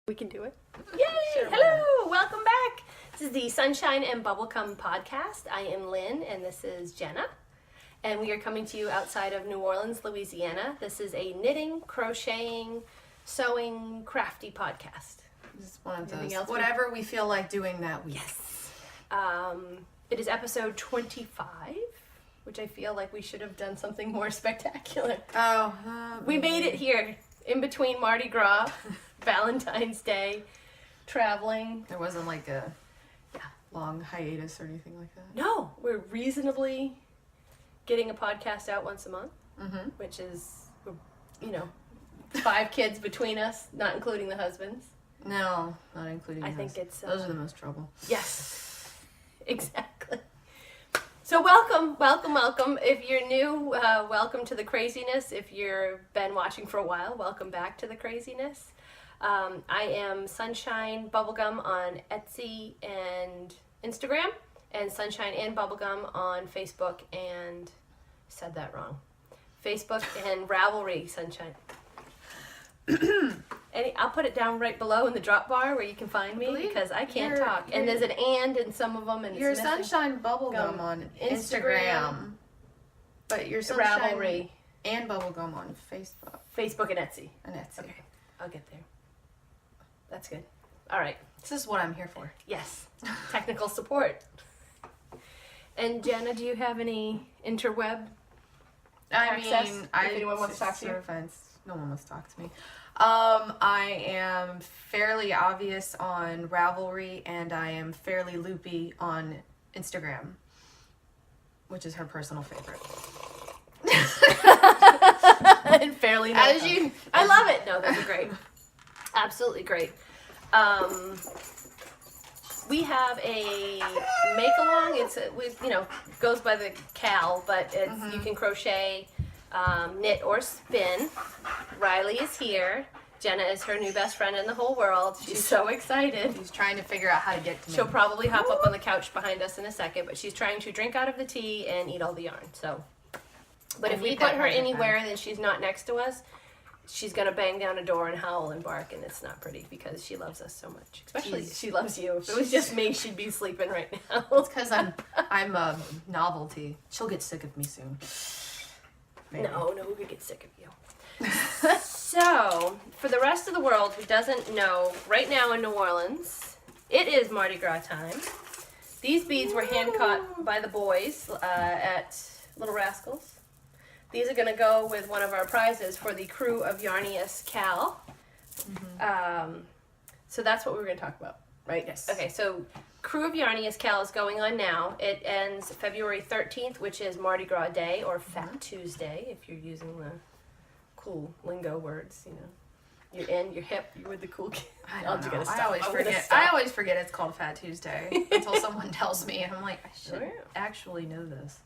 We can do it. Yay! Sure. Hello! Welcome back. This is the Sunshine and Bubblegum podcast. I am Lynn, and this is Jenna. And we are coming to you outside of New Orleans, Louisiana. This is a knitting, crocheting, sewing, crafty podcast. This is one of those. Whatever we feel like doing that week. Yes. It is episode 25, which I feel like we should have done something more spectacular. We made it here in between Mardi Gras, Valentine's Day, traveling. There wasn't like a long hiatus or anything like that. No, we're reasonably getting a podcast out once a month, which is, 5 kids between us, not including the husbands. No, not including the husbands. Think it's... Those are the most trouble. Yes, exactly. So welcome. If you're new, welcome to the craziness. If you've been watching for a while, welcome back to the craziness. I am Sunshine Bubblegum on Etsy and Instagram, and Sunshine and Bubblegum on Facebook and... said that wrong. Facebook and Ravelry Sunshine. I'll put it down right below in the drop bar where you can find me because I can't talk. And there's an and in some of them. And your Sunshine Bubblegum on Instagram. But your Sunshine Ravelry and Bubblegum on Facebook. Facebook and Etsy. Okay, I'll get there. That's good. All right. This is what I'm here for. Yes. Technical support. And Jenna, do you have any interweb access? If anyone wants to talk to you? No one wants to talk to me. I am fairly obvious on Ravelry, and I am fairly loopy on Instagram, which is her personal favorite. And fairly I love it. No, those are great. Absolutely great. We have a make-along. It's goes by the Cal, but it's you can crochet, knit, or spin. Riley is here. Jenna is her new best friend in the whole world. She's so excited. She's trying to figure out how to get to me. She'll probably hop up on the couch behind us in a second, but she's trying to drink out of the tea and eat all the yarn. So, but if we put her anywhere and she's not next to us, she's going to bang down a door and howl and bark, and it's not pretty because she loves us so much. Especially she loves you. If it was just me, she'd be sleeping right now. It's because I'm a novelty. She'll get sick of me soon. Maybe. No, we could get sick of you. So, for the rest of the world who doesn't know, right now in New Orleans, it is Mardi Gras time. These beads were hand-cut by the boys at Little Rascals. These are going to go with one of our prizes for the Crew of Yarniest Cal. So that's what we're going to talk about, right? Yes. Okay, so Crew of Yarniest Cal is going on now. It ends February 13th, which is Mardi Gras Day, or Fat Tuesday, if you're using the cool lingo words, You're in, you're hip, you're with the cool kids. I always forget it's called Fat Tuesday until someone tells me, and I'm like, I should actually know this.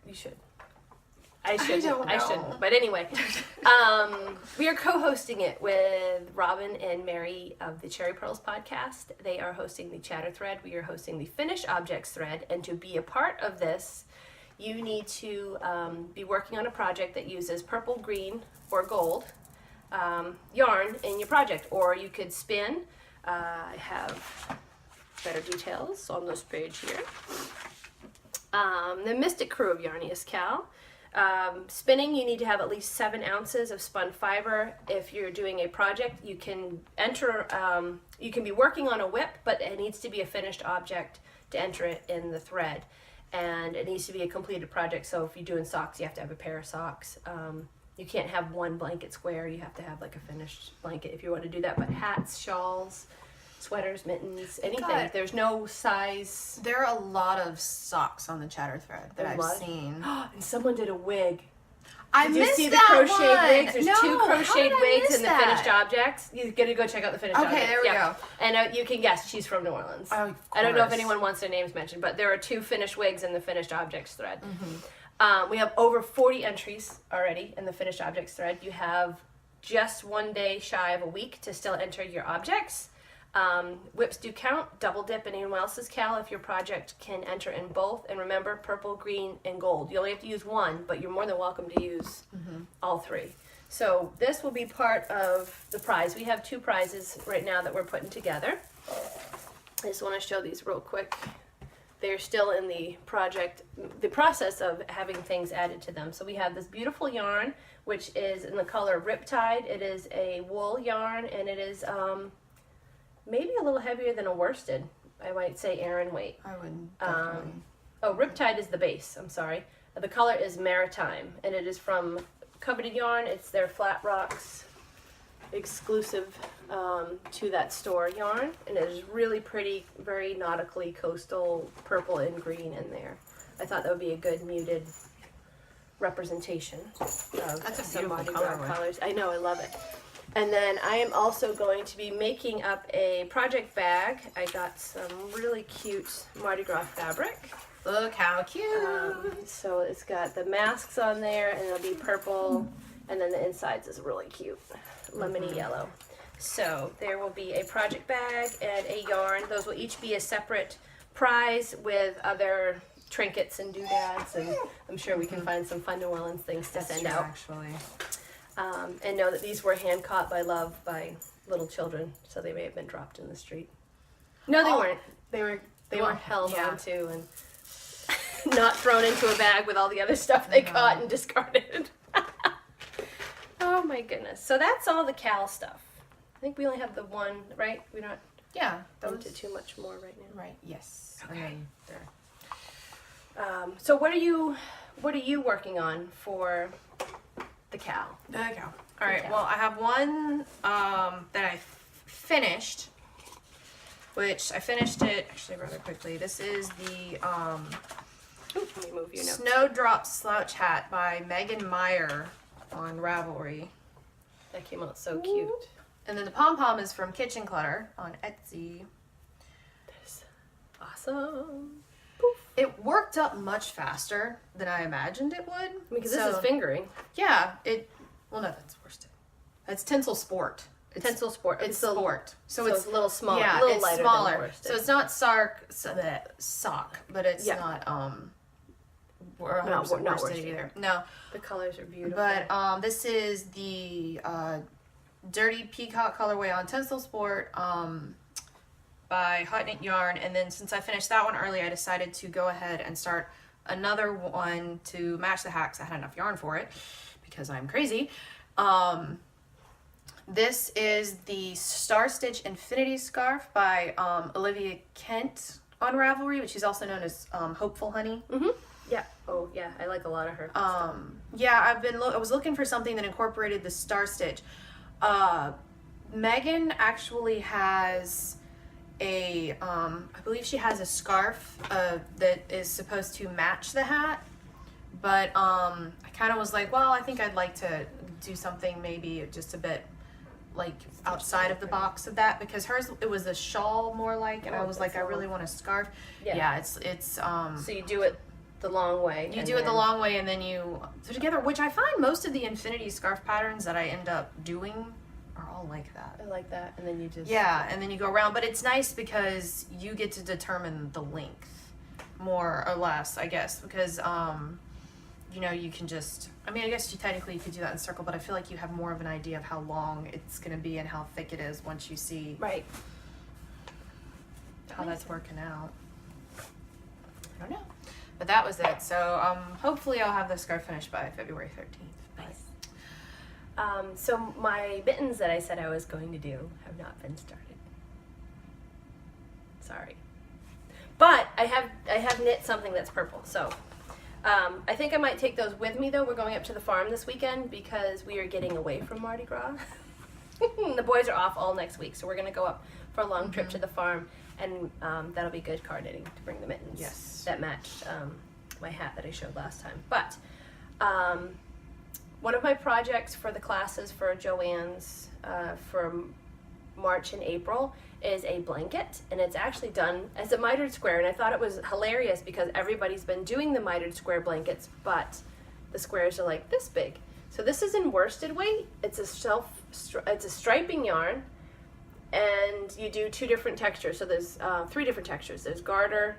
You should. I shouldn't. But anyway, we are co-hosting it with Robin and Mary of the Cherry Pearls podcast. They are hosting the chatter thread. We are hosting the finished objects thread. And to be a part of this, you need to be working on a project that uses purple, green, or gold yarn in your project. Or you could spin. I have better details on this page here. The Mystic Crew of Yarniest Cal. Spinning, you need to have at least 7 ounces of spun fiber. If you're doing a project, you can enter, you can be working on a whip, but it needs to be a finished object to enter it in the thread. And it needs to be a completed project, so if you're doing socks, you have to have a pair of socks. You can't have one blanket square, you have to have like a finished blanket if you want to do that. But hats, shawls, sweaters, mittens, anything. There's no size. There are a lot of socks on the chatter thread that I've seen. And someone did a wig. Did you see the crocheted wigs? There's 2 crocheted wigs in the finished objects. You got to go check out the finished objects. Okay, there we go. And you can guess she's from New Orleans. Oh, of course. I don't know if anyone wants their names mentioned, but there are 2 finished wigs in the finished objects thread. We have over 40 entries already in the finished objects thread. You have just 1 day shy of a week to still enter your objects. Whips do count. Double dip in anyone else's Cal if your project can enter in both. And remember, purple, green, and gold. You only have to use one, but you're more than welcome to use all 3. So this will be part of the prize. We have 2 prizes right now that we're putting together. I just want to show these real quick. They're still in the process of having things added to them. So we have this beautiful yarn, which is in the color Riptide. It is a wool yarn, and it is maybe a little heavier than a worsted. I might say Aran weight. I would definitely. Riptide is the base. I'm sorry. The color is Maritime, and it is from Coveted Yarn. It's their Flat Rocks exclusive to that store yarn, and it is really pretty, very nautically coastal purple and green in there. I thought that would be a good muted representation of That's a some beautiful Mardi Gras colors. I know, I love it. And then I am also going to be making up a project bag. I got some really cute Mardi Gras fabric. Look how cute! So it's got the masks on there, and it'll be purple, and then the insides is really cute, lemony yellow. So there will be a project bag and a yarn. Those will each be a separate prize with other trinkets and doodads, and I'm sure we can find some fun New Orleans things to send out. Actually. And know that these were hand caught by love by little children, so they may have been dropped in the street. No, they weren't. They were held onto and not thrown into a bag with all the other stuff they caught and discarded. Oh my goodness. So that's all the Cal stuff. I think we only have the one, right? We're not into too much more right now. Right. Yes. Okay. So what are you working on for the Cal? There you go. All right. Well, I have one that I finished, which I finished it actually rather quickly. This is the let me move you now. Snowdrop Slouch Hat by Megan Meyer on Ravelry. That came out so cute. And then the pom-pom is from Kitchen Clutter on Etsy. That's awesome. It worked up much faster than I imagined it would. Because this is fingering. Yeah, well, no, that's worsted. That's Tinsel Sport. Tinsel Sport. It's Sport. So it's a little smaller. Yeah, a little it's lighter smaller. than worsted. So it's not sock, but it's not not worsted either. No. The colors are beautiful. But this is the Dirty Peacock colorway on Tinsel Sport by Hot Knit Yarn. And then since I finished that one early, I decided to go ahead and start another one to match the hat because I had enough yarn for it because I'm crazy. This is the Star Stitch Infinity Scarf by Olivia Kent on Ravelry, which is also known as Hopeful Honey. Mm-hmm. Yeah. Oh, yeah. I like a lot of her stuff. Yeah, I was looking for something that incorporated the Star Stitch. Megan actually has I believe she has a scarf that is supposed to match the hat. But I kind of was like, well, I think I'd like to do something maybe just a bit like outside of the box of that, because hers, it was a shawl more like, and I was like, I really want a scarf. Yeah, it's so you do it the long way. You do it the long way and then you sew together, which I find most of the infinity scarf patterns that I end up doing are all like that. I like that. And then you just... Yeah, and then you go around, but it's nice because you get to determine the length more or less, I guess, because you know, you can just, I mean, I guess you could do that in a circle, but I feel like you have more of an idea of how long it's going to be and how thick it is once you see right how that's working out. I don't know. But that was it. So hopefully I'll have the scarf finished by February 13th. Nice. So my mittens that I said I was going to do have not been started. Sorry. But I have knit something that's purple, so I think I might take those with me, though. We're going up to the farm this weekend because we are getting away from Mardi Gras. The boys are off all next week, so we're going to go up for a long trip to the farm, and that'll be good card knitting to bring the mittens that matched my hat that I showed last time. But one of my projects for the classes for Joanne's for March and April is a blanket, and it's actually done as a mitered square, and I thought it was hilarious because everybody's been doing the mitered square blankets, but the squares are like this big. So this is in worsted weight. It's a striping yarn, and you do 2 different textures. So there's 3 different textures. There's garter,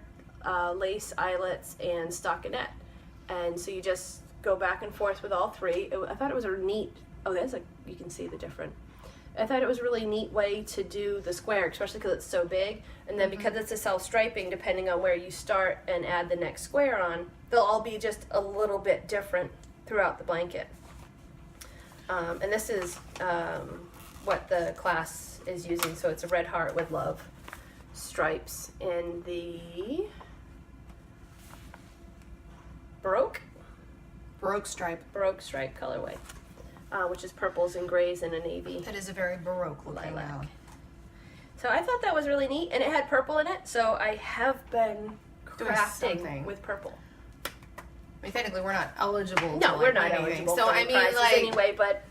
lace eyelets, and stockinette, and so you just go back and forth with all 3. I thought it was a neat Oh, you can see the different. I thought it was a really neat way to do the square, especially because it's so big. And then because it's a self-striping, depending on where you start and add the next square on, they'll all be just a little bit different throughout the blanket. And this is what the class is using. So it's a red heart with love stripes in the Baroque stripe colorway. Which is purples and grays and a navy. That is a very Baroque looking lilac. So I thought that was really neat, and it had purple in it, so I have been crafting with purple. I mean, technically, we're not eligible. No, we're not eligible. So I mean, like, anyway, but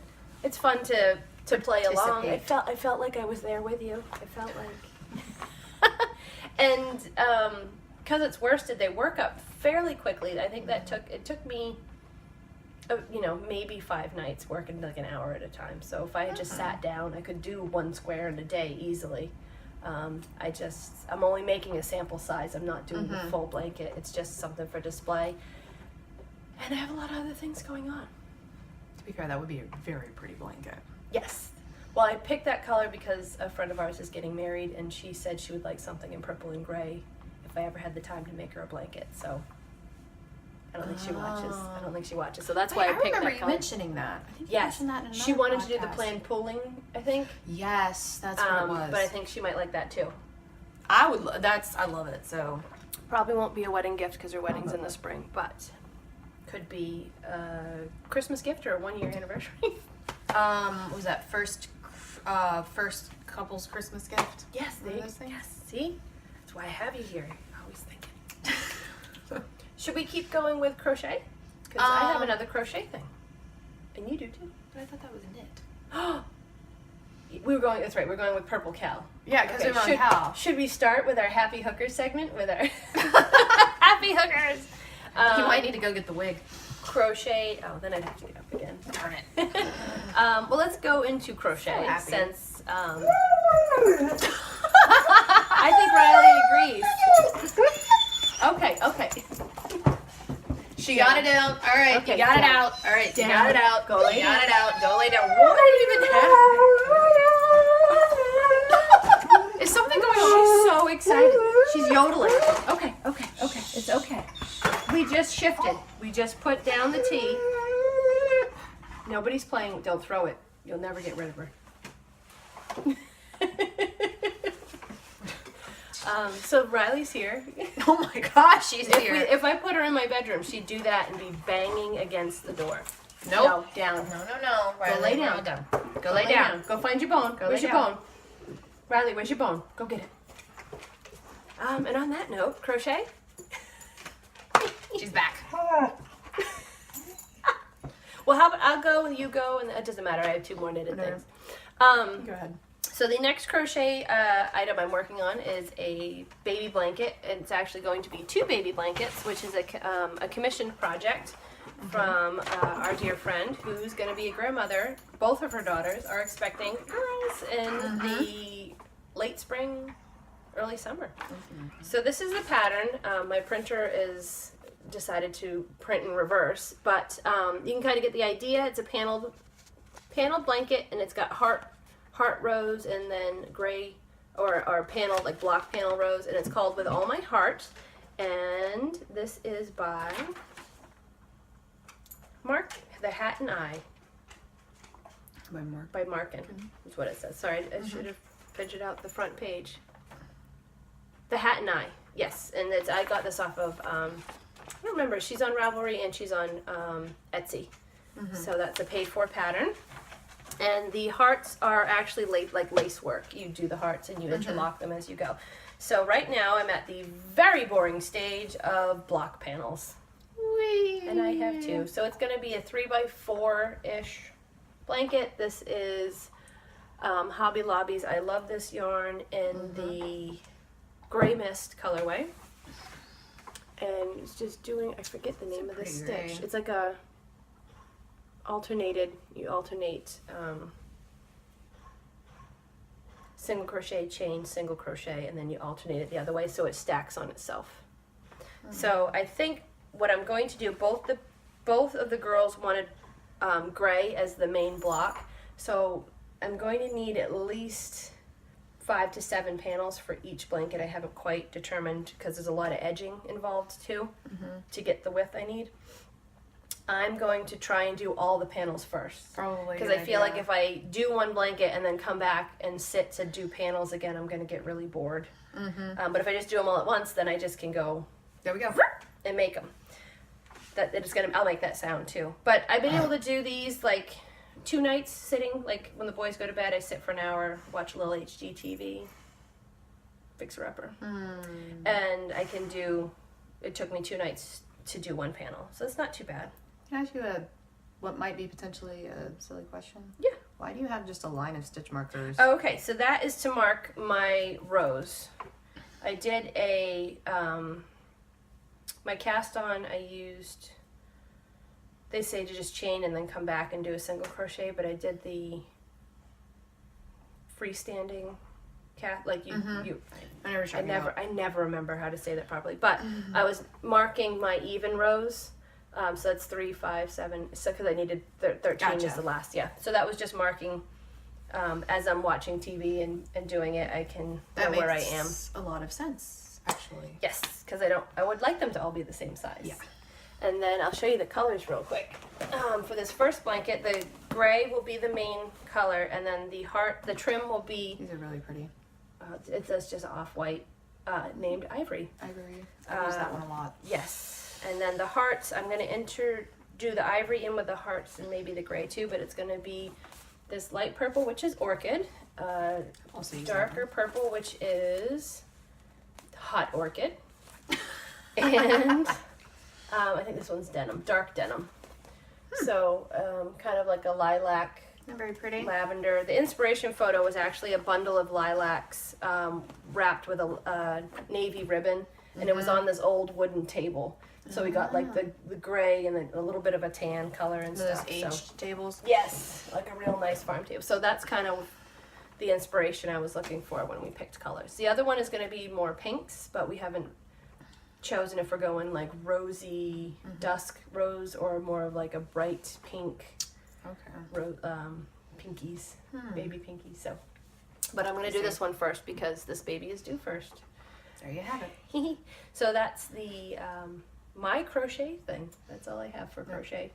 it's fun to play along. I felt like I was there with you. I felt like, and because it's worsted, they work up fairly quickly. I think that took me. Maybe 5 nights working like an hour at a time. So if I had just sat down, I could do 1 square in a day easily. I'm only making a sample size. I'm not doing the full blanket. It's just something for display. And I have a lot of other things going on. To be fair, that would be a very pretty blanket. Yes. Well, I picked that color because a friend of ours is getting married, and she said she would like something in purple and gray if I ever had the time to make her a blanket. So I don't think she watches. So that's why I picked that color. I remember you mentioning that. I think you mentioned that in another she wanted podcast. to do the plain pooling, I think. Yes, that's what it was. But I think she might like that too. I love it. So probably won't be a wedding gift because her wedding's in the spring, but could be a Christmas gift or a 1-year anniversary. Was that first couple's Christmas gift? Yes, yes. See, that's why I have you here. Always thinking. Should we keep going with crochet? Because I have another crochet thing. And you do too. But I thought that was knit. That's right, we're going with Purple Cow. Yeah, because we're on cow. Should we start with our Happy Hookers segment? With our Happy Hookers! You might need to go get the wig. Crochet. Oh, then I'd have to get up again. Darn it. Well, let's go into crochet since I think Riley agrees. Okay. She got it out. All right, okay, you got it out. All right, you got it out. Go lay down. Got it out. Go lay down. What even happened? Is something going on? She's so excited. She's yodeling. Okay. It's okay. We just shifted. We just put down the tea. Nobody's playing. Don't throw it. You'll never get rid of her. So Riley's here. Oh my gosh, she's here. If I put her in my bedroom, she'd do that and be banging against the door. Nope. No, down. No. Riley, go lay down. Go lay down. Go find your bone. Where's your bone? Riley, where's your bone? Go get it. And on that note, crochet. She's back. Well, how about I'll go, you go, and it doesn't matter. I have 2 more knitted things. Go ahead. So the next crochet item I'm working on is a baby blanket. It's actually going to be 2 baby blankets, which is a commissioned project from our dear friend who's going to be a grandmother. Both of her daughters are expecting girls in the late spring, early summer. So this is the pattern. My printer is decided to print in reverse, but you can kind of get the idea. It's a paneled blanket, and it's got heart rows and then gray or paneled, like block panel rows, and it's called With All My Heart. And this is by Mark, The Hat and I. By Markin, is what it says. Sorry, I should have figured out the front page. The Hat and I, yes. And I got this off of, I don't remember, she's on Ravelry and she's on Etsy. So that's a paid for pattern. And the hearts are actually like lace work. You do the hearts and you interlock them as you go. So right now I'm at the very boring stage of block panels. Whee! And I have 2. So it's going to be a 3x4-ish blanket. This is Hobby Lobby's I Love This yarn in the Gray Mist colorway. And it's just doing, I forget the name of this stitch. Gray. It's like a you alternate single crochet, chain, single crochet, and then you alternate it the other way so it stacks on itself. So I think what I'm going to do, both of the girls wanted gray as the main block. So I'm going to need at least 5 to 7 panels for each blanket. I haven't quite determined because there's a lot of edging involved too to get the width I need. I'm going to try and do all the panels first. Probably. Because I feel like if I do one blanket and then come back and sit to do panels again, I'm going to get really bored. But if I just do them all at once, then I just can go. There we go. And make them. I'll make that sound too. But I've been able to do these like 2 nights sitting. Like when the boys go to bed, I sit for an hour, watch a little HGTV, Fixer Upper, and I can do. It took me 2 nights to do one panel, so it's not too bad. Can I ask you what might be potentially a silly question? Yeah. Why do you have just a line of stitch markers? Oh, okay, so that is to mark my rows. I did my cast on, I used, they say to just chain and then come back and do a single crochet, but I did the freestanding cast, like I never remember how to say that properly, but I was marking my even rows. So that's 3, 5, 7. So because I needed 13 is the last. Yeah. So that was just marking as I'm watching TV and doing it. I can know where I am. A lot of sense, actually. Yes, because I would like them to all be the same size. Yeah. And then I'll show you the colors real quick. For this first blanket, the gray will be the main color, and then the trim will be. These are really pretty. It says just off-white, named Ivory. Ivory. I use that one a lot. Yes. And then the hearts, I'm going to do the ivory in with the hearts and maybe the gray too, but it's going to be this light purple, which is orchid, darker purple, which is hot orchid, and I think this one's denim, dark denim. So kind of like a lilac. They're very pretty. Lavender. The inspiration photo was actually a bundle of lilacs wrapped with a navy ribbon, and it was on this old wooden table. So we got like the gray and a little bit of a tan color and those stuff. aged tables. Yes, like a real nice farm table. So that's kind of the inspiration I was looking for when we picked colors. The other one is going to be more pinks, but we haven't chosen if we're going like rosy dusk rose or more of like a bright pink. Okay. Pinkies, baby pinkies. So, but I'm going to do this one first because this baby is due first. There you have it. So that's the my crochet thing. That's all I have for crochet.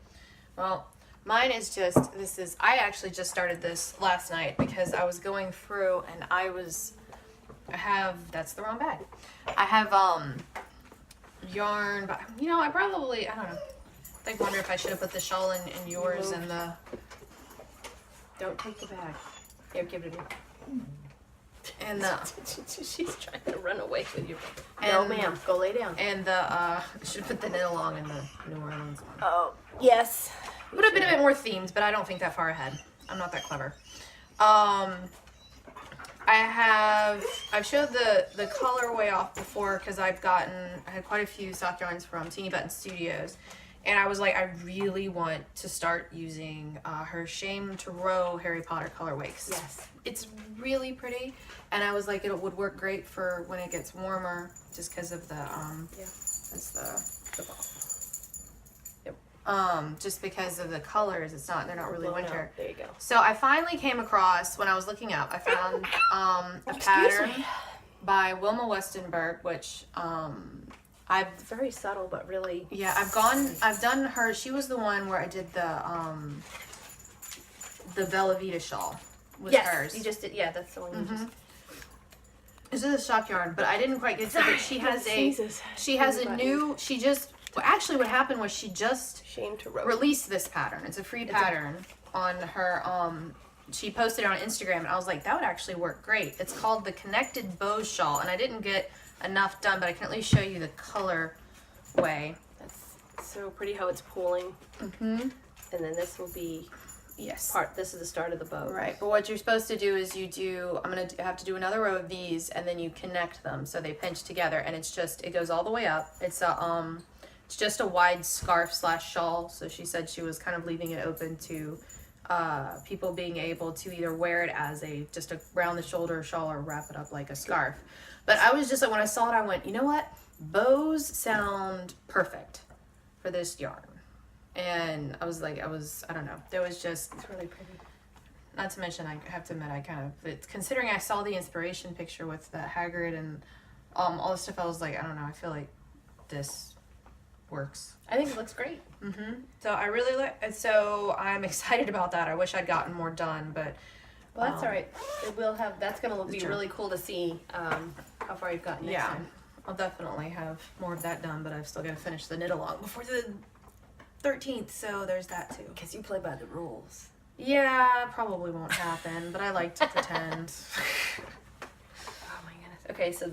Well, mine is I actually just started this last night because I was going through and that's the wrong bag. I have yarn, but I don't know. I wonder if I should have put the shawl in yours and the. Don't take the bag. Here, give it to me. And she's trying to run away with you. No, ma'am. Go lay down. And I should put the knit along in the New Orleans one. Oh, yes. Would have been a bit more themed, but I don't think that far ahead. I'm not that clever. I've showed the colorway off before because I had quite a few sock yarns from Teeny Button Studios. And I was like, I really want to start using her Shame to Row Harry Potter colorway. Yes. It's really pretty. And I was like, it would work great for when it gets warmer just because of the, that's the ball. Yep. Just because of the colors, they're not really winter. There you go. So I finally came across, when I was looking up, I found a pattern by Wilma Westenberg, which, it's very subtle, but really. Yeah, I've done her. She was the one where I did the Bella Vita shawl. Was hers. You just did. Yeah, that's the one you just. This is a sock yarn, but I didn't quite get to it. She has a new. Actually, what happened was she just Shame to Row released this pattern. It's a free pattern on her. She posted it on Instagram, and I was like, that would actually work great. It's called the Connected Bows Shawl, and I didn't get enough done, but I can at least show you the color way. That's so pretty how it's pooling. And then this will be this is the start of the bow. Right, but what you're supposed to do is I'm going to have to do another row of these, and then you connect them so they pinch together, and it goes all the way up. It's just a wide scarf / shawl, so she said she was kind of leaving it open to people being able to either wear it as just a round the shoulder shawl or wrap it up like a scarf. But I was just like, when I saw it, I went, you know what? Bows sound perfect for this yarn. And I don't know. There was just, It's really pretty. not to mention, I have to admit, considering I saw the inspiration picture with the Hagrid and all the stuff, I was like, I don't know, I feel like this works. I think it looks great. So I really so I'm excited about that. I wish I'd gotten more done, but Well, that's all right. That's going to be really cool to see how far you've gotten next time. I'll definitely have more of that done, but I've still got to finish the knit along before the 13th, so there's that too. Because you play by the rules. Yeah, probably won't happen, but I like to pretend. Oh my goodness. Okay, so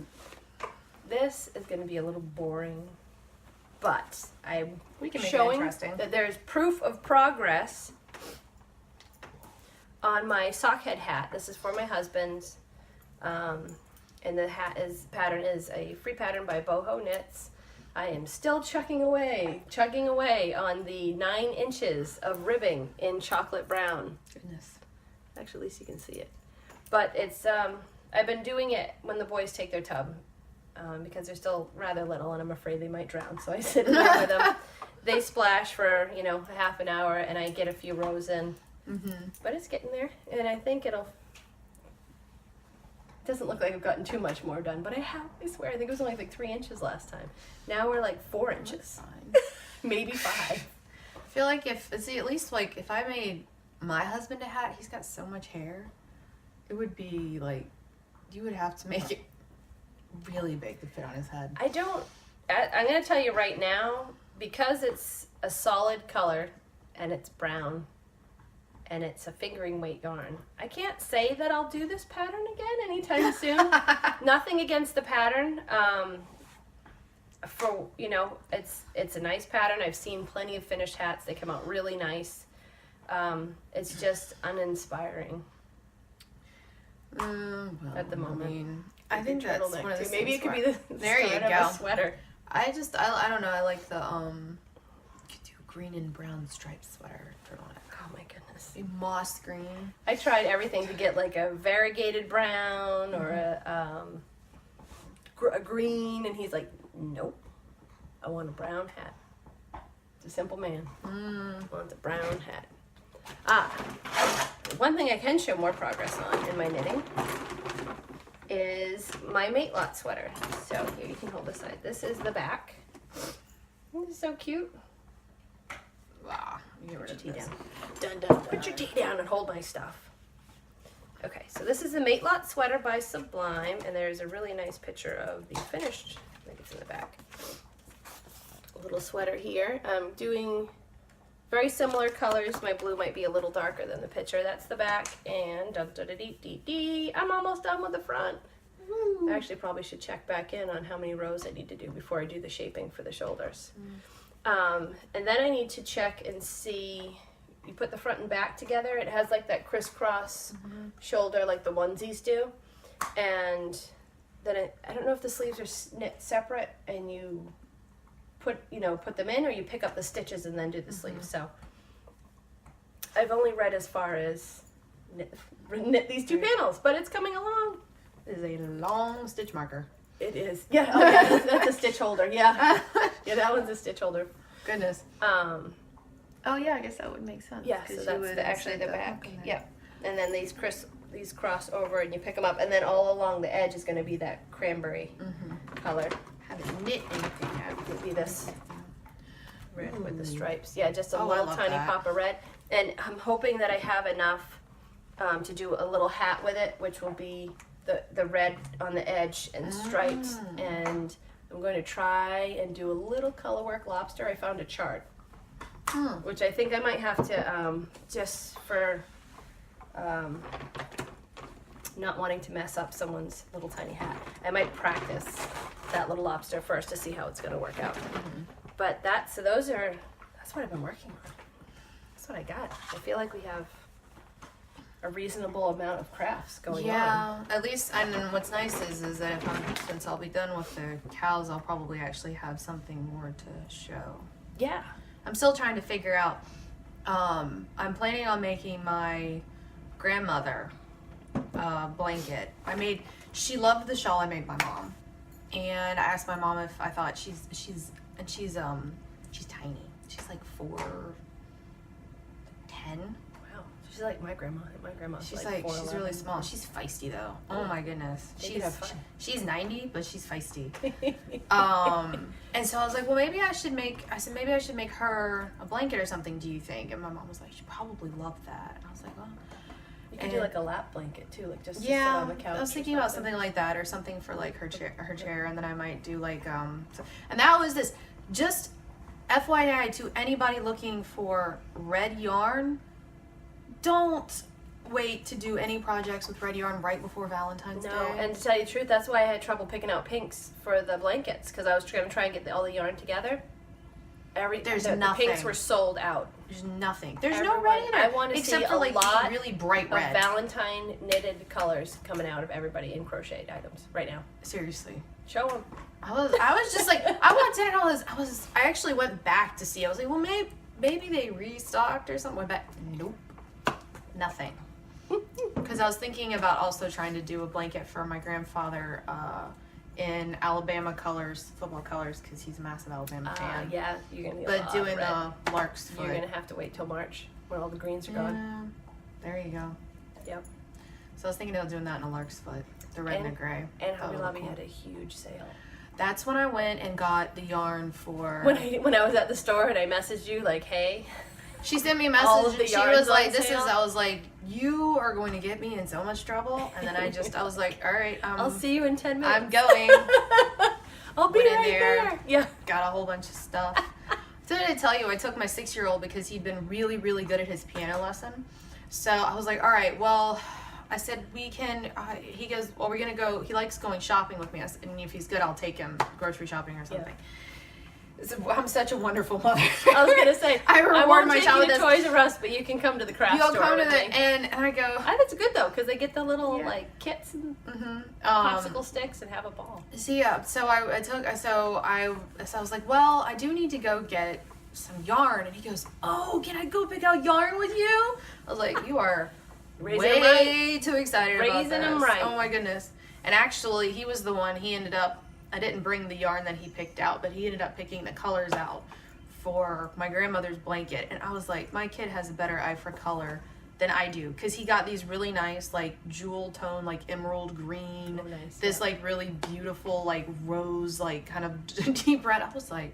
this is going to be a little boring, but We can make it showing interesting. that there's proof of progress on my sockhead hat. This is for my husband, and the pattern is a free pattern by Boho Knits. I am still chugging away on the 9 inches of ribbing in chocolate brown. Goodness. Actually, at least you can see it. But it's, I've been doing it when the boys take their tub, because they're still rather little and I'm afraid they might drown. So I sit in there with them. They splash for, a half an hour and I get a few rows in. But it's getting there, and I think it doesn't look like I've gotten too much more done, but I swear, I think it was only like 3 inches last time. Now we're like 4 inches. Maybe 5. I feel like at least like if I made my husband a hat, he's got so much hair, it would be like, you would have to make it really big to fit on his head. I'm going to tell you right now, because it's a solid color and it's brown and it's a fingering weight yarn, I can't say that I'll do this pattern again anytime soon. Nothing against the pattern. It's a nice pattern. I've seen plenty of finished hats. They come out really nice. It's just uninspiring at the moment. I think that's one of the maybe it could be the there start you go. of a sweater. I don't know. I like the you could do green and brown striped sweater turtleneck. Oh my goodness. A moss green. I tried everything to get like a variegated brown or a green, and he's like, nope, I want a brown hat. It's a simple man. Wants a brown hat. One thing I can show more progress on in my knitting is my mate lot sweater. So here, you can hold this side. This is the back. This is so cute. Wow. Put your tea down. Dun, dun, dun. Put your tea down and hold my stuff. Okay, so this is the Mate Lot sweater by Sublime, and there's a really nice picture of the finished. I think it's in the back. A little sweater here. I'm doing very similar colors. My blue might be a little darker than the picture. That's the back, and I'm almost done with the front. Woo. I actually probably should check back in on how many rows I need to do before I do the shaping for the shoulders. And then I need to check and see, you put the front and back together, it has like that crisscross shoulder like the onesies do, and then I don't know if the sleeves are knit separate and you put them in, or you pick up the stitches and then do the sleeves. So I've only read as far as knit these 2 panels, but it's coming along. This is a long stitch marker. It is. Yeah. Oh, yeah. That's a stitch holder. Yeah. Yeah, that one's a stitch holder. Goodness. Oh yeah, I guess that would make sense. Yeah. So that's actually the back. Yeah. And then these cross over, and you pick them up, and then all along the edge is going to be that cranberry color. Haven't knit anything yet. It would be this red with the stripes. Yeah, just a little tiny pop of red. And I'm hoping that I have enough to do a little hat with it, which will be the red on the edge and striped. And I'm going to try and do a little color work lobster. I found a chart, which I think I might have to, just for not wanting to mess up someone's little tiny hat, I might practice that little lobster first to see how it's going to work out. But that's what I've been working on. That's what I got. I feel like we have a reasonable amount of crafts going on. Yeah, at least, and what's nice is that since I'll be done with the cows, I'll probably actually have something more to show. Yeah. I'm still trying to figure out, I'm planning on making my grandmother blanket. She loved the shawl I made my mom. And I asked my mom if I thought she's tiny. She's like 4'10". Wow. She's like my grandma. My grandma's She's like she's really small. She's feisty though. Oh my goodness. She's 90, but she's feisty. And so I was like, well, maybe I should make her a blanket or something. Do you think? And my mom was like, she'd probably love that. And I was like, well. You could do like a lap blanket too, like just to sit yeah, on the couch. I was thinking about something like that, or something for like her chair, and then I might do like and that was this. Just FYI to anybody looking for red yarn, don't wait to do any projects with red yarn right before Valentine's Day. And to tell you the truth, that's why I had trouble picking out pinks for the blankets, because I was going to try and get all the yarn together. The pinks were sold out. There's nothing. There's no red in it. I want to except see for like lot really bright red. Of Valentine knitted colors coming out of everybody in crocheted items right now. Seriously. Show them. I was just like, I walked in and I actually went back to see. I was like, well, maybe they restocked or something. Went back. Nope. Nothing. Because I was thinking about also trying to do a blanket for my grandfather in Alabama colors, football colors, because he's a massive Alabama fan. Yeah, you're gonna. But doing the lark's foot. You're gonna have to wait till March when all the greens are gone. There you go. Yep. So I was thinking about doing that in a lark's foot, the red and the gray. And Hobby Lobby had a huge sale. That's when I went and got the yarn for. When I was at the store and I messaged you like, hey. She sent me a message and she was like, I was like, you are going to get me in so much trouble. And then I was like, all right. I'll see you in 10 minutes. I'm going. I'll be right there. Yeah. Got a whole bunch of stuff. So did I tell you, I took my 6-year-old because he'd been really, really good at his piano lesson. So I was like, all right, well, I said, he goes, well, we're going to go, he likes going shopping with me. I said, and if he's good, I'll take him grocery shopping or something. Yeah. I'm such a wonderful mother. I was gonna say I reward my child with this. Toys R Us, but you can come to the craft store. You'll come to and I go. That's good though, because they get the little like kits and popsicle sticks and have a ball. So yeah, so I was like, well, I do need to go get some yarn, and he goes, oh, can I go pick out yarn with you? I was like, you are way too excited about this. Him right. Oh my goodness! And actually, he was the one. He ended up. I didn't bring the yarn that he picked out, but he ended up picking the colors out for my grandmother's blanket. And I was like, my kid has a better eye for color than I do. Because he got these really nice, like, jewel tone, like, emerald green. Oh, nice, this, like, really beautiful, like, rose, like, kind of deep red. I was like,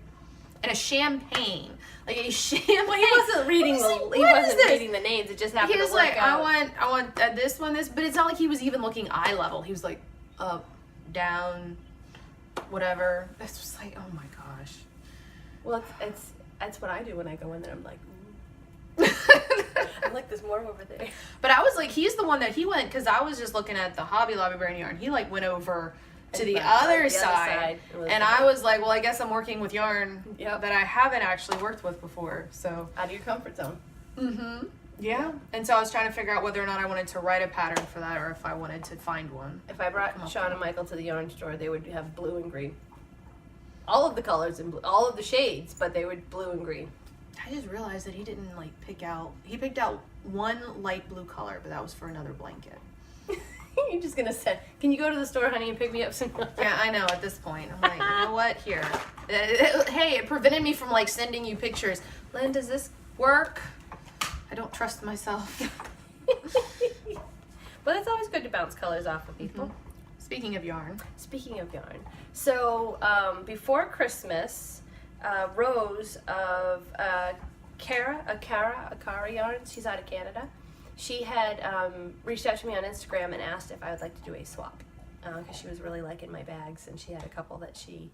and a champagne. Like, a champagne. Well, he wasn't reading reading the names. It just happened to work like, out. I want this one, this. But it's not like he was even looking eye level. He was like, up, down, whatever. It's just like, oh my gosh. Well, that's what I do when I go in there. I'm like, I like this more over there. But I was like, he's the one that he went, because I was just looking at the Hobby Lobby brand yarn. He like went over to the other side. And I was like, well, I guess I'm working with yarn that I haven't actually worked with before. So out of your comfort zone. Mm-hmm. Yeah. And so I was trying to figure out whether or not I wanted to write a pattern for that, or if I wanted to find one. If I brought Sean and Michael to the yarn store, they would have blue and green. All of the colors and all of the shades, but they were blue and green. I just realized that he didn't he picked out one light blue color, but that was for another blanket. You're just gonna say, can you go to the store, honey, and pick me up some? Yeah, I know, at this point. I'm like, you know what, here. Hey, it prevented me from sending you pictures. Lynn, does this work? I don't trust myself. But it's always good to bounce colors off of people. Mm-hmm. Speaking of yarn. So before Christmas, Rose of Akara Yarns, she's out of Canada. She had reached out to me on Instagram and asked if I would like to do a swap, because she was really liking my bags, and she had a couple that she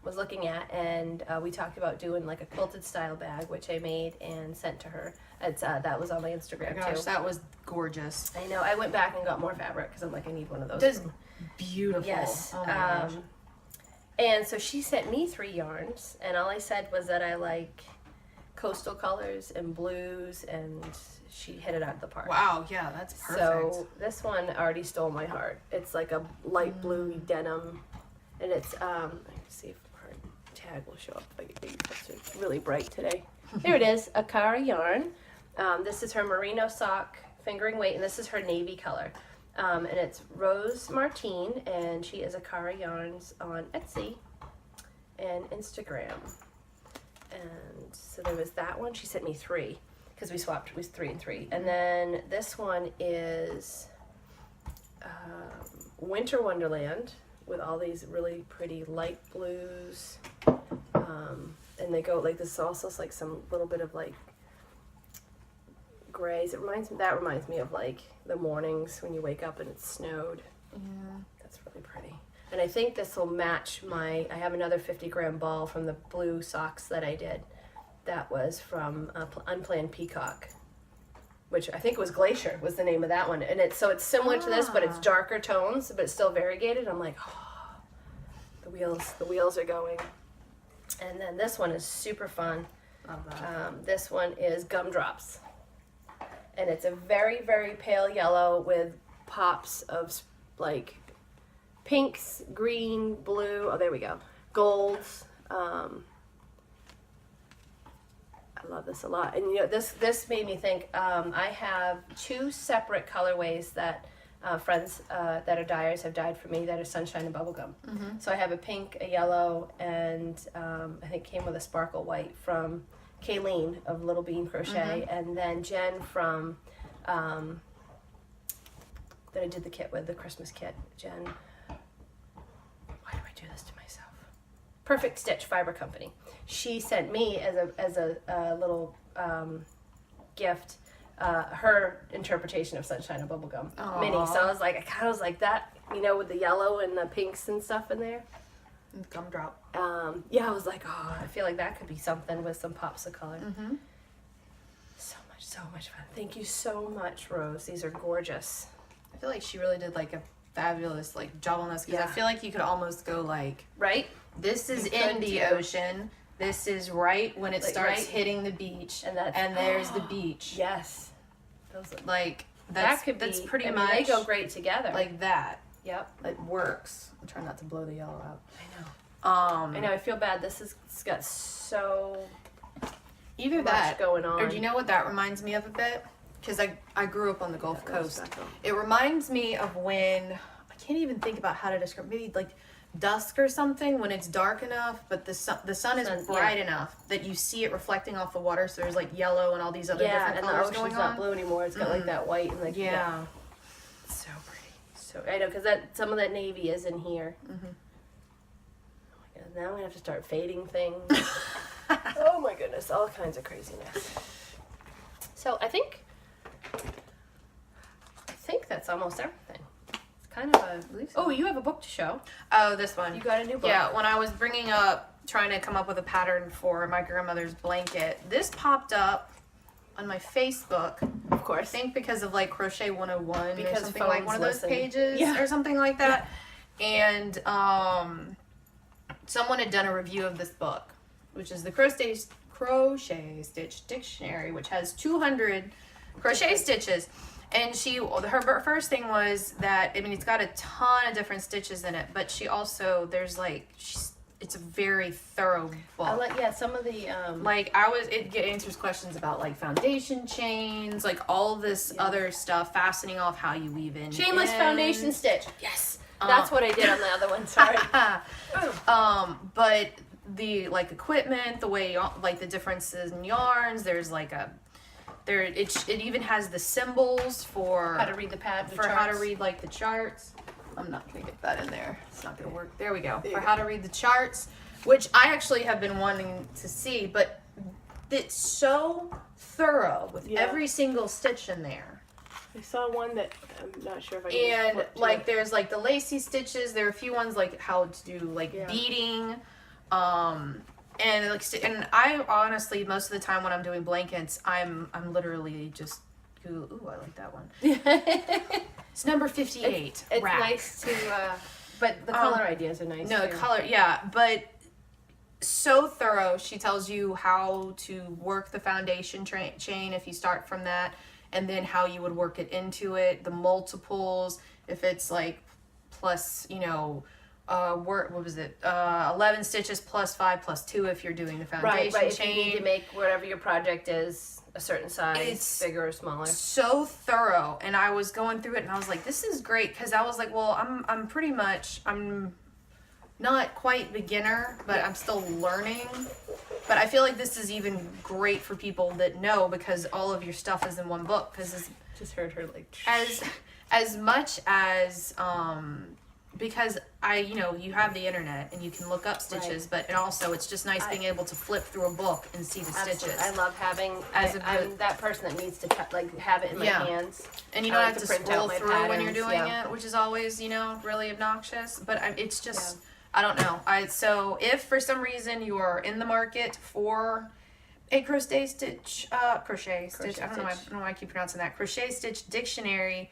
was looking at, and we talked about doing like a quilted style bag, which I made and sent to her. It's that was on my Instagram too. That was gorgeous. I know. I went back and got more fabric because I'm like, I need one of those. That's beautiful. Yes. Oh my gosh. And so she sent me 3 yarns, and all I said was that I like coastal colors and blues, and she hit it out of the park. Wow, yeah, that's perfect. So this one already stole my heart. It's like a light blue denim, and it's let me see if her tag will show up. It's really bright today. There it is, Akara yarn. This is her merino sock fingering weight, and this is her navy color. And it's Rose Martine, and she is Akara Yarns on Etsy and Instagram. And so there was that one. She sent me 3 because we swapped. It was 3 and 3. And then this one is Winter Wonderland with all these really pretty light blues. And they go like this is also like some little bit of like grays. That reminds me of like the mornings when you wake up and it's snowed. Yeah. That's really pretty. And I think this will match I have another 50-gram ball from the blue socks that I did. That was from Unplanned Peacock, which I think was Glacier was the name of that one. And it's similar to this, but it's darker tones, but it's still variegated. I'm like, oh, the wheels are going. And then this one is super fun. Love that. This one is Gumdrops. And it's a very, very pale yellow with pops of like pinks, green, blue. Oh, there we go. Golds. I love this a lot. And this made me think. I have 2 separate colorways that friends that are dyers have dyed for me that are Sunshine and Bubblegum. Mm-hmm. So I have a pink, a yellow, and I think it came with a sparkle white from Kayleen of Little Bean Crochet, and then Jen from that I did the kit with, the Christmas kit. Jen, why do I do this to myself? Perfect Stitch Fiber Company. She sent me as a little gift her interpretation of Sunshine and Bubblegum mini. So I kind of was like that, with the yellow and the pinks and stuff in there. Gumdrop. I was like, oh, I feel like that could be something with some pops of color. Mm-hmm. So much fun. Thank you so much, Rose. These are gorgeous. I feel like she really did like a fabulous like job on this because I feel like you could almost go like, right? This is in the ocean. This is right when it starts hitting the beach, and there's the beach. Yes, that's pretty much. They go great together, like that. Yep, it works. I'm trying not to blow the yellow out. I know. I feel bad. It's got so either much that going on. Or do you know what that reminds me of a bit? Because I grew up on the Gulf Coast. It reminds me of when I can't even think about how to describe. Maybe like dusk or something when it's dark enough, but the sun is bright enough that you see it reflecting off the water. So there's like yellow and all these other different colors and the going ocean's not blue anymore. It's got like that white and like It's so pretty. So I know because some of that navy is in here. Mm-hmm. Oh my god! Now we have to start fading things. Oh my goodness! All kinds of craziness. So I think that's almost everything. Kind of Oh, you have a book to show. Oh, this one. You got a new book. Yeah, when I was trying to come up with a pattern for my grandmother's blanket, this popped up on my Facebook. Of course. I think because of like Crochet 101 because or something like one of those pages or something like that. And someone had done a review of this book, which is the Crochet Stitch Dictionary, which has 200 crochet stitches. And her first thing was that, it's got a ton of different stitches in it, but it's a very thorough book. Some of the, it answers questions about like foundation chains, like all this other stuff, fastening off how you weave in. Shameless foundation stitch. Yes. That's what I did on the other one. Sorry. But the equipment, the way, the differences in yarns, there's it even has the symbols for how to read the how to read the charts. I'm not gonna get that in there. It's not gonna work. There we go. For how to read the charts, which I actually have been wanting to see, but it's so thorough with every single stitch in there. I saw one that I'm not sure if I can. And there's the lacy stitches. There are a few ones how to do beading. And I honestly, most of the time when I'm doing blankets, I'm literally just ooh, I like that one. It's number 58. It's nice to, but the color ideas are nice. No, the color, but so thorough. She tells you how to work the foundation chain if you start from that, and then how you would work it into it, the multiples, if it's plus, what was it? 11 stitches plus 5 plus 2 if you're doing the foundation chain. If you need to make whatever your project is a certain size, it's bigger or smaller. So thorough, and I was going through it, and I was like, "This is great," because I was like, "Well, I'm not quite beginner, but I'm still learning. But I feel like this is even great for people that know, because all of your stuff is in one book. Because just heard her like as much as because you have the internet and you can look up stitches, but and also it's just nice being able to flip through a book and see the stitches. I love having I'm that person that needs to have it in my hands, and you don't have to scroll through when you're doing it, which is always really obnoxious. But it's just I don't know. So if for some reason you are in the market for a crochet stitch. I don't know why I keep pronouncing that. Crochet stitch dictionary.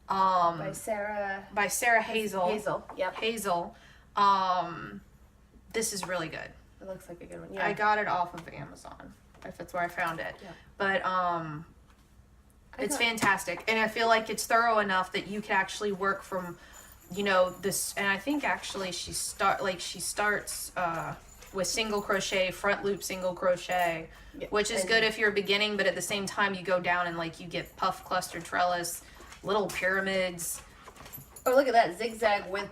By Sarah Hazel. Yep. Hazel. This is really good. It looks like a good one. Yeah. I got it off of Amazon, if that's where I found it. Yeah. But it's fantastic, and I feel like it's thorough enough that you can actually work from, this. And I think actually she starts with single crochet, front loop single crochet, which is good if you're beginning. But at the same time, you go down and you get puff cluster trellis. Little pyramids. Oh, look at that zigzag with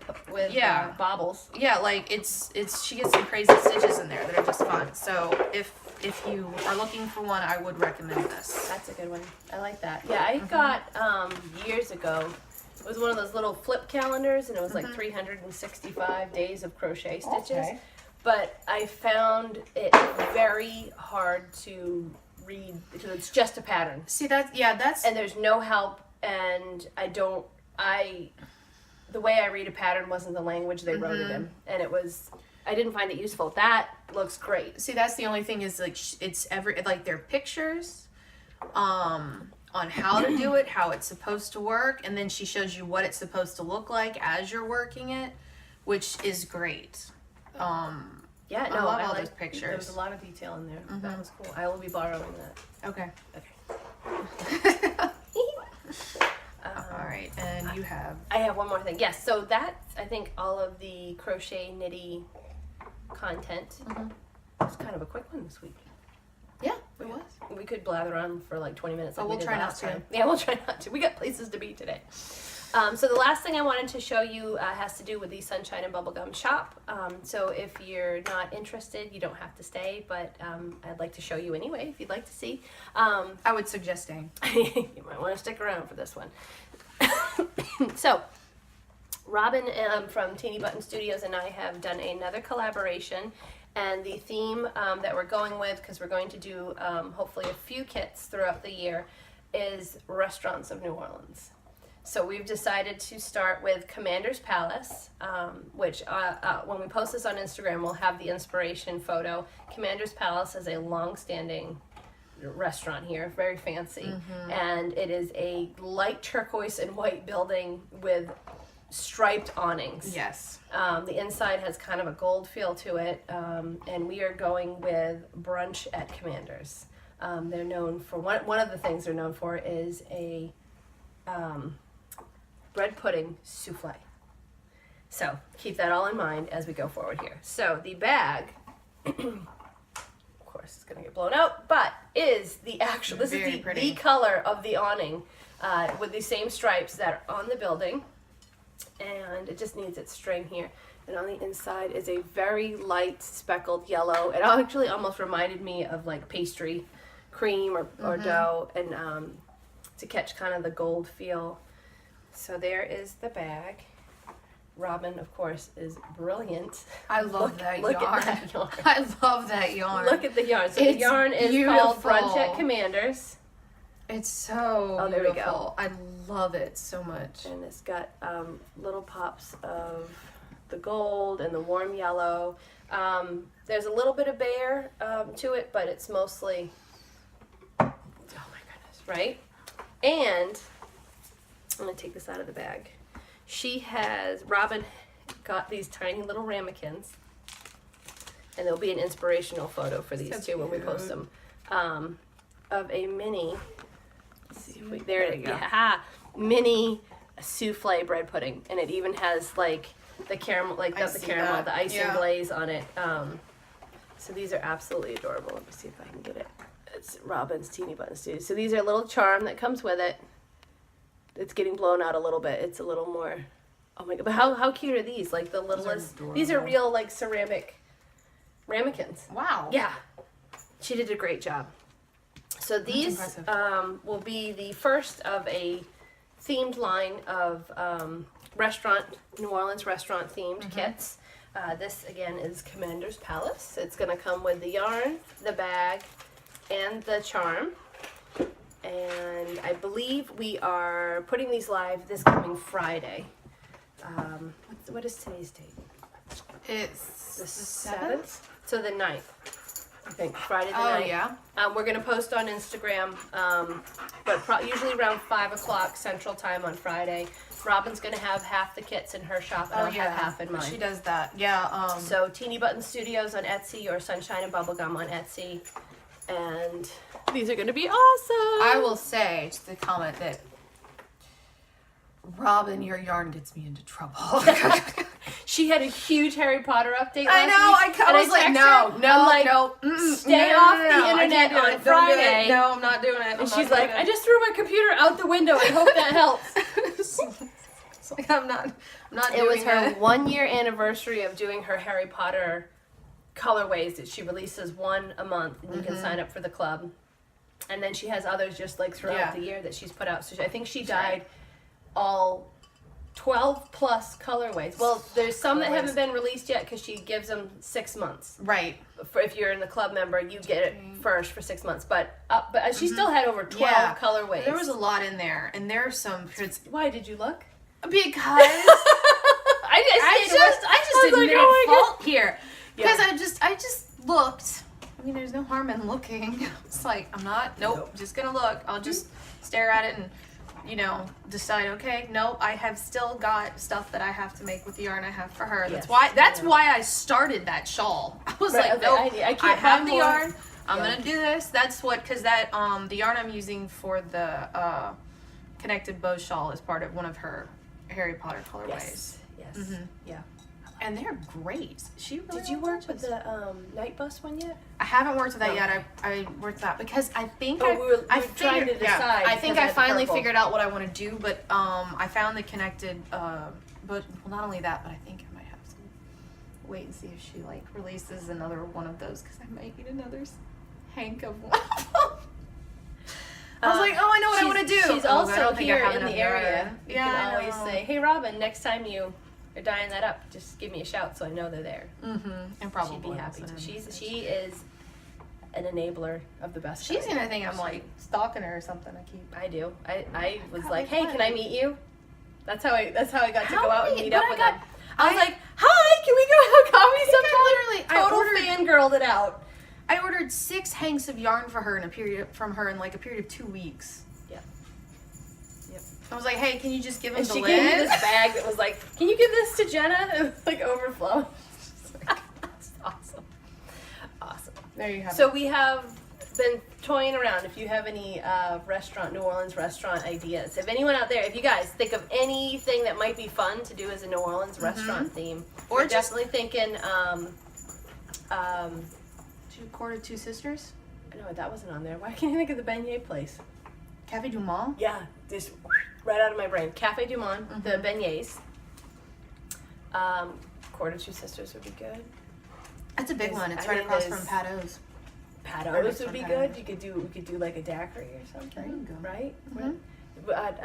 bobbles. Yeah, she gets some crazy stitches in there that are just fun. So if you are looking for one, I would recommend this. That's a good one. I like that. Yeah, I got years ago. It was one of those little flip calendars, and it was 365 days of crochet stitches. Okay. But I found it very hard to read because it's just a pattern. See that's and there's no help. And the way I read a pattern wasn't the language they wrote it in, and I didn't find it useful. That looks great. See, that's the only thing is there are pictures, on how to do it, how it's supposed to work, and then she shows you what it's supposed to look like as you're working it, which is great. I love all those pictures. There was a lot of detail in there. Mm-hmm. That was cool. I will be borrowing that. Okay. All right, and you have... I have one more thing. Yes, so that's, I think, all of the crochet nitty content. Mm-hmm. It was kind of a quick one this week. Yeah, it was. We could blather on for 20 minutes. But we'll try not to. Yeah, we'll try not to. We got places to be today. So the last thing I wanted to show you has to do with the Sunshine and Bubblegum shop. So if you're not interested, you don't have to stay, but I'd like to show you anyway if you'd like to see. I would suggest staying. You might want to stick around for this one. So Robin from Teeny Button Studios and I have done another collaboration, and the theme that we're going with, because we're going to do hopefully a few kits throughout the year, is restaurants of New Orleans. So we've decided to start with Commander's Palace, which when we post this on Instagram, we'll have the inspiration photo. Commander's Palace is a long-standing restaurant here, very fancy, and it is a light turquoise and white building with striped awnings. Yes. The inside has kind of a gold feel to it, and we are going with brunch at Commander's. They're known for, one of the things they're known for is a bread pudding souffle. So keep that all in mind as we go forward here. So the bag, of course, it's going to get blown out, but is the actual, this is the color of the awning with the same stripes that are on the building. And it just needs its string here. And on the inside is a very light speckled yellow. It actually almost reminded me of pastry, cream or dough, and to catch kind of the gold feel. So there is the bag. Robin, of course, is brilliant. I love that yarn. At that yarn. I love that yarn. Look at the yarn. So the yarn is called Brunch at Commander's. It's so beautiful. There we go. I love it so much. And it's got little pops of the gold and the warm yellow. There's a little bit of bare to it, but it's mostly, oh my goodness, right? And I'm going to take this out of the bag. Robin got these tiny little ramekins, and there'll be an inspirational photo for these too when we post them, of a mini, there it is, mini souffle bread pudding, and it even has the caramel, the icing glaze on it. So these are absolutely adorable. Let me see if I can get it. It's Robin's Teeny Button Studios. So these are a little charm that comes with it. It's getting blown out a little bit. It's a little more Oh my god! But how cute are these? Like the littlest. These are real like ceramic ramekins. Wow. Yeah, she did a great job. So these will be the first of a themed line of New Orleans restaurant themed kits. This again is Commander's Palace. It's going to come with the yarn, the bag, and the charm. And I believe we are putting these live this coming Friday. What is today's date? It's the 7th? So the 9th. I think Friday the 9th. Oh, yeah. We're going to post on Instagram, but usually around 5 o'clock Central Time on Friday. Robin's going to have half the kits in her shop, and I'll have half in mine. She does that. Yeah. So Teeny Button Studios on Etsy or Sunshine and Bubblegum on Etsy. And these are going to be awesome. I will say, just a comment that Robin, your yarn gets me into trouble. She had a huge Harry Potter update I know. week, I was like, no. Stay off the internet on Friday. No, I'm not doing it. And she's like, I just threw my computer out the window. I hope that helps. It's like, I'm not It was her 1 year anniversary of doing her Harry Potter colorways that she releases one a month, and you can sign up for the club. And then she has others just like throughout the year that she's put out. So I think she dyed all 12 plus colorways. Well, there's some that haven't been released yet because she gives them 6 months. Right. For if you're in the club member, you get it first for 6 months. But she still had over 12 colorways. There was a lot in there, and there are some. Why did you look? Because I just admitted fault here. Yeah. Because I just looked. I mean, there's no harm in looking. It's like, I'm not, nope, just gonna look. I'll just stare at it and, decide, okay, nope, I have still got stuff that I have to make with the yarn I have for her. That's why I started that shawl. I was like, nope, I have the yarn. I'm gonna do this. That's what, because that, the yarn I'm using for the connected bow shawl is part of one of her Harry Potter colorways. Yes. Mm-hmm. Yeah. And they're great. Did you work with the Night Bus one yet? I haven't worked with that yet. I worked that because I think we were trying to decide. I think I finally figured out what I want to do, but I found the connected. But not only that, but I think I might have to wait and see if she releases another one of those because I might need another hank of one. I was like, oh, I know what I want to do. She's also here in the area. You can always know. say, hey, Robin, next time you are dyeing that up, just give me a shout so I know they're there. Mm-hmm. And probably she'd be happy. She is an enabler of the best. She's gonna think I'm stalking her or something. I do. I was like, hey, can I meet you? That's how I got to go out and meet up with them. I was like, hi, can we go have coffee sometime? I fangirled it out. I ordered 6 hanks of yarn for her in a period of 2 weeks. Yep. I was like, hey, can you just give him the lid? And she gave me this bag that was like, can you give this to Jenna? It was overflow. That's awesome. Awesome. There you have it. So we have been toying around. If you have any New Orleans restaurant ideas. If anyone out there, if you guys think of anything that might be fun to do as a New Orleans restaurant theme, or we're definitely thinking 2 Sisters? No, that wasn't on there. Why can't I think of the beignet place? Cafe Du Monde? Yeah, just right out of my brain. Cafe Du Monde, the beignets. Quarter 2 Sisters would be good. That's a big one. It's right across from Pateau's. Pateau's would be good. We could do like a daiquiri or something. There you go. Right? Mm-hmm. But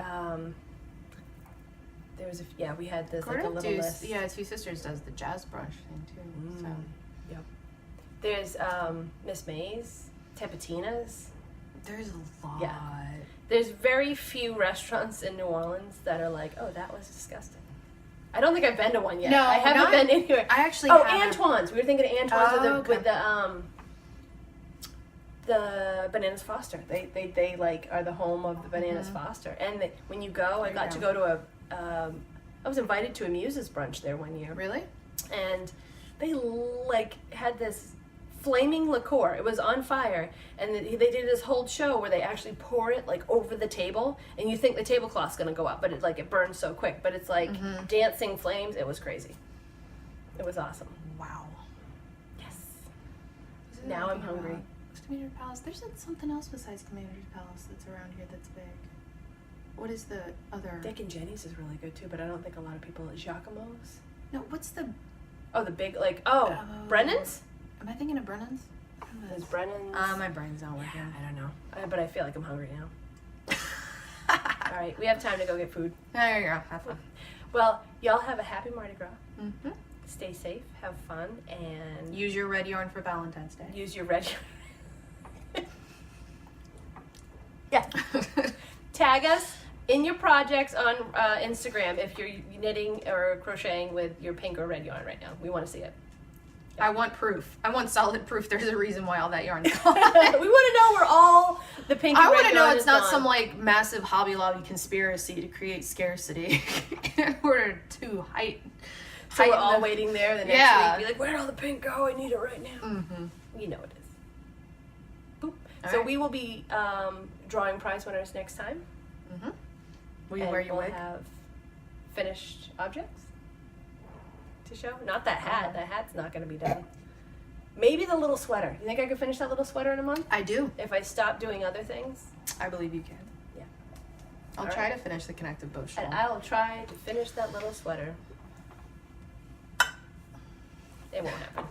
there was we had this like a little list. Yeah, 2 Sisters does the jazz brunch thing too. So. Yep. There's Miss May's, Tepatina's. There's a lot. Yeah. There's very few restaurants in New Orleans that are like, oh, that was disgusting. I don't think I've been to one yet. No, I haven't been anywhere. I actually haven't. Antoine's. We were thinking of Antoine's with the Bananas Foster. They are the home of the Bananas Foster. And when you go, I got to go to I was invited to a Muses brunch there one year. Really? And they had this flaming liqueur. It was on fire, and they did this whole show where they actually pour it over the table, and you think the tablecloth's gonna go up, but it burns so quick. But it's dancing flames. It was crazy. It was awesome. Wow. Yes. Now I'm hungry. Commander's Palace. There's something else besides Commander's Palace that's around here that's big. what is the other? Dick and Jenny's is really good too, but I don't think a lot of people. Giacomo's? No, what's the... Oh, the big, Brennan's? Am I thinking of Brennan's? There's Brennan's. My brain's not working. Yeah, I don't know. But I feel like I'm hungry now. All right, we have time to go get food. There you go. Have fun. Well, y'all have a happy Mardi Gras. Mm-hmm. Stay safe, have fun, and... Use your red yarn for Valentine's Day. Use your red yarn. Yeah. Tag us in your projects on Instagram if you're knitting or crocheting with your pink or red yarn right now. We want to see it. I want proof. I want solid proof. There's a reason why all that yarn is gone. We want to know where all the pink and red yarn is. I want to know it's not some like massive Hobby Lobby conspiracy to create scarcity in order to height. So we're all waiting there the next week. Be like, where'd all the pink go? I need it right now. Mm-hmm. You know it is. Boop. All so right. we will be drawing prize winners next time. Mm-hmm. Will you wear your wig? We'll have finished objects to show. Not that hat. That hat's not going to be done. Maybe the little sweater. You think I could finish that little sweater in a month? I do. If I stop doing other things? I believe you can. Yeah. I'll try to finish the connective bow shawl. And I'll try to finish that little sweater. It won't happen.